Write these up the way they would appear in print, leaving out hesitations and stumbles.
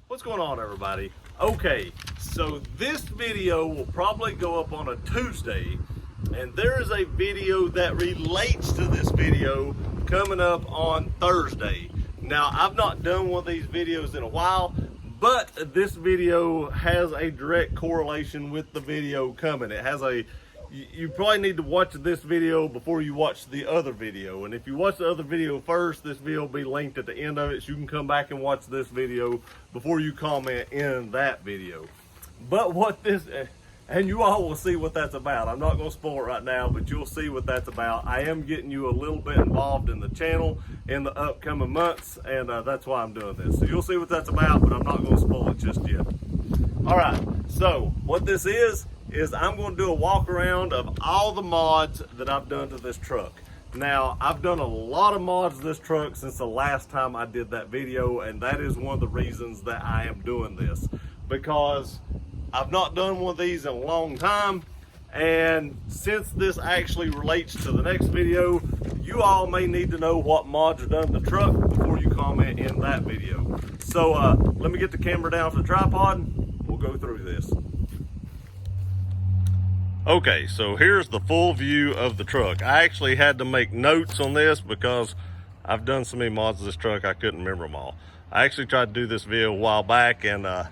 What's going on, everybody? Okay, so this video will probably go up on a Tuesday, and there is a video that relates to this video coming up on Thursday. Now, I've not done one of these videos in a while, but this video has a direct correlation with the video coming. It has a you probably need to watch this video before you watch the other video, and if you watch the other video first, this video will be linked at the end of it, so you can come back and watch this video before you comment in that video. But what this, and you all will see what that's about. I'm not going to spoil it right now, but you'll see what that's about. I am getting you a little bit involved in the channel in the upcoming months, and that's why I'm doing this. So you'll see what that's about, but I'm not going to spoil it just yet. All right, so what this is I'm going to do a walk around of all the mods that I've done to this truck. Now, I've done a lot of mods to this truck since the last time I did that video, and that is one of the reasons that I am doing this, because I've not done one of these in a long time, and since this actually relates to the next video, you all may need to know what mods are done to the truck before you comment in that video. So let me get the camera down for the tripod. We'll go through this. Okay, so here's the full view of the truck. I actually had to make notes on this because I've done so many mods of this truck I couldn't remember them all. I actually tried to do this video a while back, and I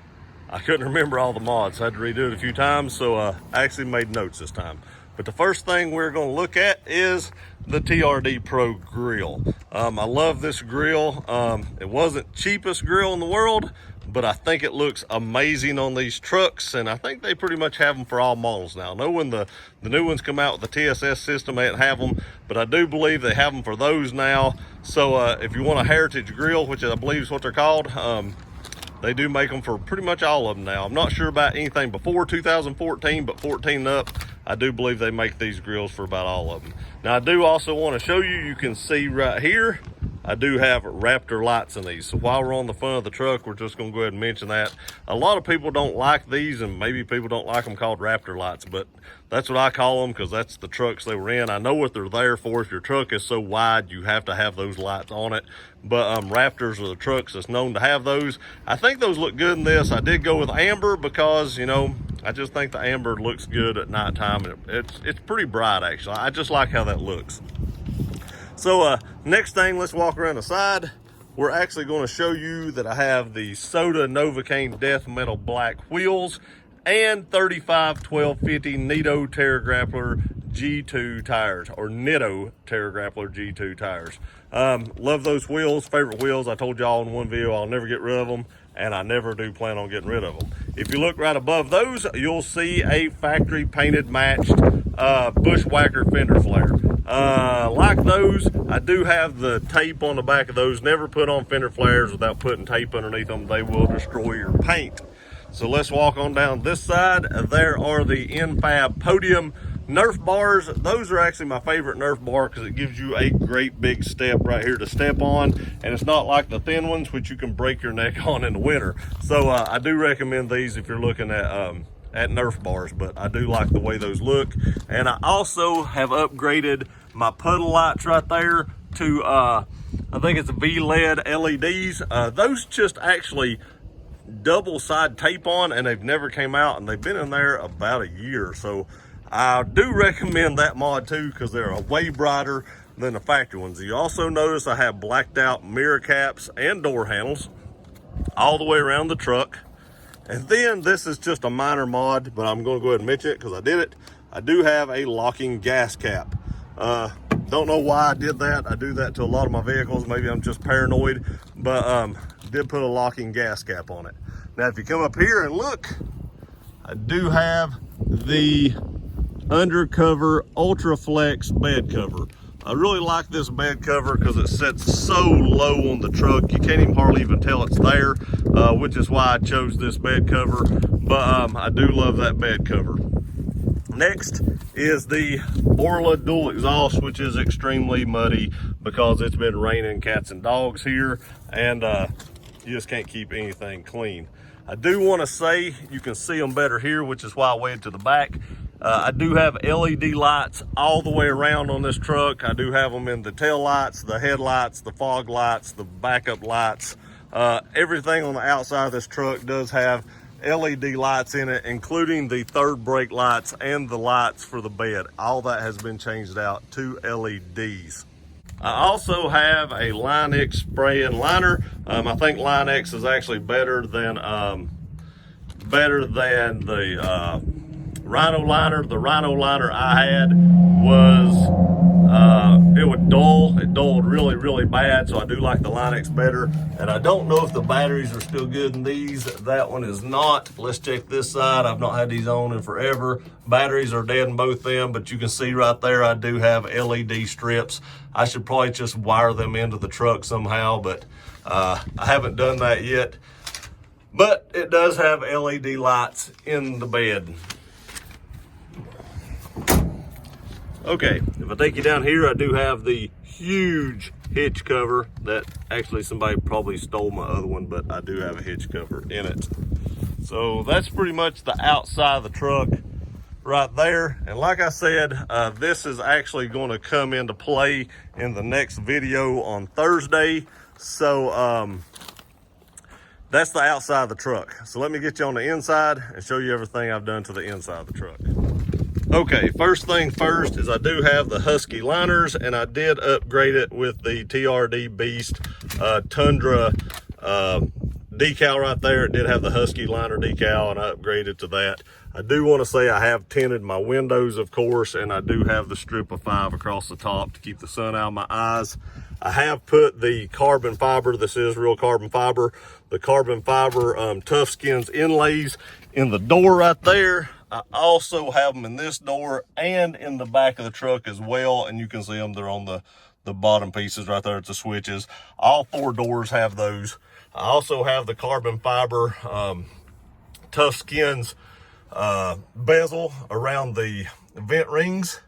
couldn't remember all the mods. I had to redo it a few times, so I actually made notes this time. But the first thing we're going to look at is the TRD Pro grill. I love this grill. It wasn't cheapest grill in the world, but I think it looks amazing on these trucks, and I think they pretty much have them for all models now. I know when the new ones come out with the TSS system, they didn't have them, but I do believe they have them for those now. So if you want a heritage grill, which I believe is what they're called, they do make them for pretty much all of them now. I'm not sure about anything before 2014, but 14 and up, I do believe they make these grills for about all of them. Now, I do also want to show you, you can see right here, I do have Raptor lights in these. So while we're on the front of the truck, we're just going to go ahead and mention that. A lot of people don't like these, and maybe people don't like them called Raptor lights, but that's what I call them because that's the trucks they were in. I know what they're there for. If your truck is so wide, you have to have those lights on it. But Raptors are the trucks that's known to have those. I think those look good in this. I did go with amber because, you know, I just think the amber looks good at nighttime. It's pretty bright, actually. I just like how that looks. So next thing, let's walk around the side. We're actually going to show you that I have the Soda Novocaine Death Metal Black wheels and 35 1250 Nitto Terra Grappler G2 tires, or Nitto Terra Grappler G2 tires. Love those wheels, favorite wheels. I told y'all in one video I'll never get rid of them, and I never do plan on getting rid of them. If you look right above those, you'll see a factory painted matched Bushwhacker fender flare. Like those, I do have the tape on the back of those. Never put on fender flares without putting tape underneath them. They will destroy your paint. So let's walk on down this side. There are the Infab Podium Nerf bars. Those are actually my favorite Nerf bar because it gives you a great big step right here to step on, and it's not like the thin ones which you can break your neck on in the winter. So I do recommend these if you're looking at Nerf bars, but I do like the way those look. And I also have upgraded my puddle lights right there to I think it's V-LED LEDs. Those just actually double side tape on, and they've never came out, and they've been in there about a year. So I do recommend that mod too because they're way brighter than the factory ones. You also notice I have blacked out mirror caps and door handles all the way around the truck. And then this is just a minor mod, but I'm going to go ahead and mention it because I did it. I do have a locking gas cap. Don't know why I did that. I do that to a lot of my vehicles. Maybe I'm just paranoid, but did put a locking gas cap on it. Now, if you come up here and look, I do have the Undercover Ultra Flex bed cover. I really like this bed cover because it sits so low on the truck. You can't even hardly even tell it's there, which is why I chose this bed cover. But I do love that bed cover. Next is the Orla dual exhaust, which is extremely muddy because it's been raining cats and dogs here, and you just can't keep anything clean. I do want to say you can see them better here, which is why I waited to the back. I do have LED lights all the way around on this truck. I do have them in the tail lights, the headlights, the fog lights, the backup lights, Everything on the outside of this truck does have LED lights in it, including the third brake lights and the lights for the bed. All that has been changed out to LEDs. I also have a Line-X spray and liner. I think Line-X is actually better than the Rhino liner. The Rhino liner I had was it would dull. It dulled really, really bad, so I do like the Line-X better. And I don't know if the batteries are still good in these. That one is not. Let's check this side. I've not had these on in forever. Batteries are dead in both them, but you can see right there I do have LED strips. I should probably just wire them into the truck somehow, but I haven't done that yet. But it does have LED lights in the bed. Okay, if I take you down here, I do have the huge hitch cover that actually somebody probably stole my other one, but I do have a hitch cover in it. So that's pretty much the outside of the truck right there. And like I said, this is actually going to come into play in the next video on Thursday. So that's the outside of the truck. So let me get you on the inside and show you everything I've done to the inside of the truck. Okay, first thing first is I do have the Husky liners, and I did upgrade it with the TRD Beast Tundra decal right there. It did have the Husky liner decal, and I upgraded to that. I do want to say I have tinted my windows, of course, and I do have the strip of 5 across the top to keep the sun out of my eyes. I have put the carbon fiber, this is real carbon fiber, the carbon fiber Tough Skins inlays in the door right there. I also have them in this door and in the back of the truck as well, and you can see them. They're on the bottom pieces right there at the switches. All 4 doors have those. I also have the carbon fiber Tough Skins bezel around the vent rings.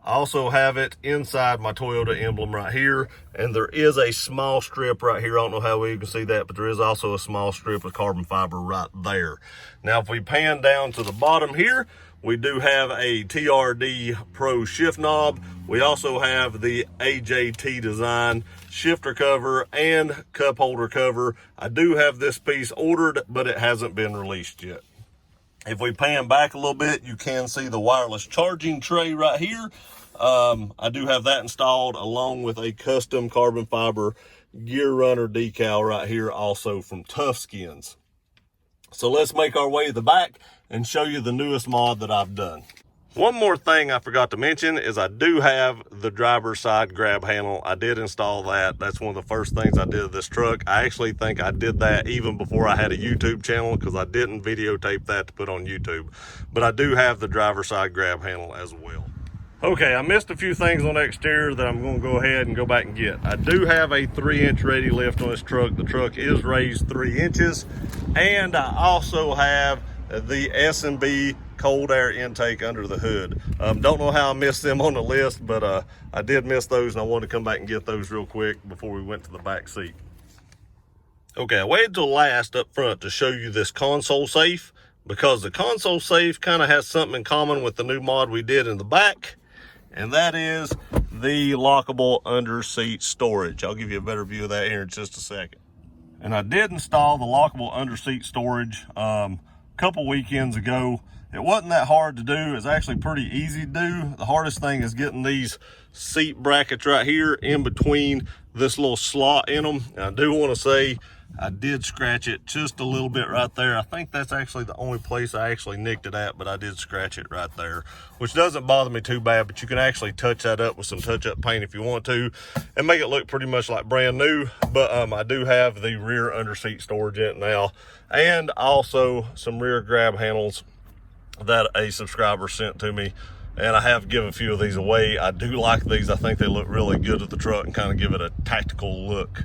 I also have it inside my Toyota emblem right here, and there is a small strip right here. I don't know how well you can see that, but there is also a small strip of carbon fiber right there. Now, if we pan down to the bottom here, we do have a TRD Pro shift knob. We also have the AJT design shifter cover and cup holder cover. I do have this piece ordered, but it hasn't been released yet. If we pan back a little bit, you can see the wireless charging tray right here. I do have that installed along with a custom carbon fiber gear runner decal right here, also from Tough Skins. So let's make our way to the back and show you the newest mod that I've done. One more thing I forgot to mention is I do have the driver's side grab handle. I did install that. That's one of the first things I did to this truck. I actually think I did that even before I had a YouTube channel, because I didn't videotape that to put on YouTube. But I do have the driver's side grab handle as well. Okay, I missed a few things on the exterior that I'm going to go ahead and go back and get. I do have a 3-inch ready lift on this truck. The truck is raised 3 inches. And I also have the S&B cold air intake under the hood. Don't know how I missed them on the list, but I did miss those, and I wanted to come back and get those real quick before we went to the back seat. Okay, I waited till last up front to show you this console safe, because the console safe kind of has something in common with the new mod we did in the back, and that is the lockable under seat storage. I'll give you a better view of that here in just a second. And I did install the lockable under seat storage a couple weekends ago. It wasn't that hard to do. It's actually pretty easy to do. The hardest thing is getting these seat brackets right here in between this little slot in them. And I do want to say I did scratch it just a little bit right there. I think that's actually the only place I actually nicked it at, but I did scratch it right there, which doesn't bother me too bad, but you can actually touch that up with some touch-up paint if you want to and make it look pretty much like brand new. But I do have the rear under seat storage in it now, and also some rear grab handles that a subscriber sent to me, and I have given a few of these away. I do like these. I think they look really good with the truck and kind of give it a tactical look.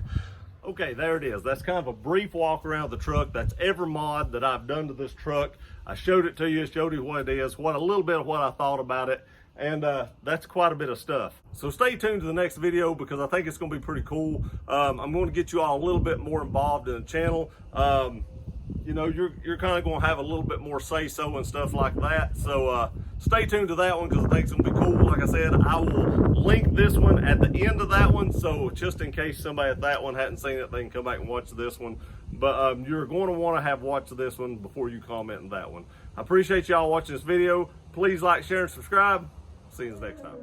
Okay, there it is. That's kind of a brief walk around the truck. That's every mod that I've done to this truck. I showed it to you, showed you what it is, a little bit of what I thought about it, and that's quite a bit of stuff. So stay tuned to the next video, because I think it's going to be pretty cool. I'm going to get you all a little bit more involved in the channel. you know, you're kind of going to have a little bit more say-so and stuff like that. So stay tuned to that one because I think it's going to be cool. Like I said, I will link this one at the end of that one. So just in case somebody at that one hadn't seen it, they can come back and watch this one. But you're going to want to have watched this one before you comment on that one. I appreciate y'all watching this video. Please like, share, and subscribe. See you next time.